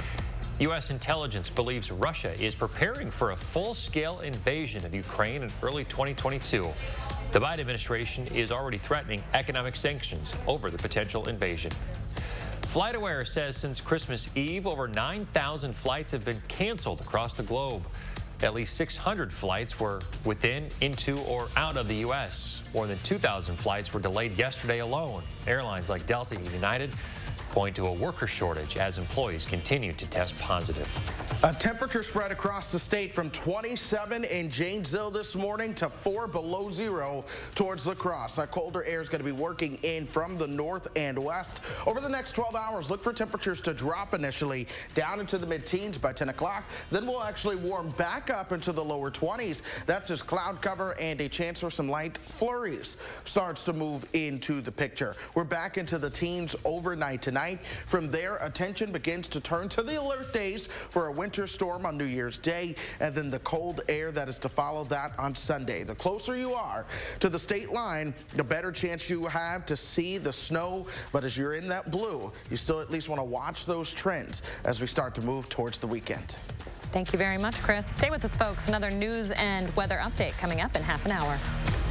U.S. intelligence believes Russia is preparing for a full-scale invasion of Ukraine in early 2022. The Biden administration is already threatening economic sanctions over the potential invasion. FlightAware says since Christmas Eve, over 9,000 flights have been canceled across the globe. At least 600 flights were within, into, or out of the U.S. More than 2,000 flights were delayed yesterday alone. Airlines like Delta and United point to a worker shortage as employees continue to test positive. A temperature spread across the state from 27 in Janesville this morning to 4 below zero towards La Crosse. That colder air is going to be working in from the north and west. Over the next 12 hours, look for temperatures to drop initially down into the mid-teens by 10 o'clock. Then we'll actually warm back up into the lower 20s. That's as cloud cover and a chance for some light flurries starts to move into the picture. We're back into the teens overnight tonight. From there, attention begins to turn to the alert days for a winter storm on New Year's Day, and then the cold air that is to follow that on Sunday. The closer you are to the state line, the better chance you have to see the snow. But as you're in that blue, you still at least want to watch those trends as we start to move towards the weekend. Thank you very much, Chris. Stay with us, folks. Another news and weather update coming up in half an hour.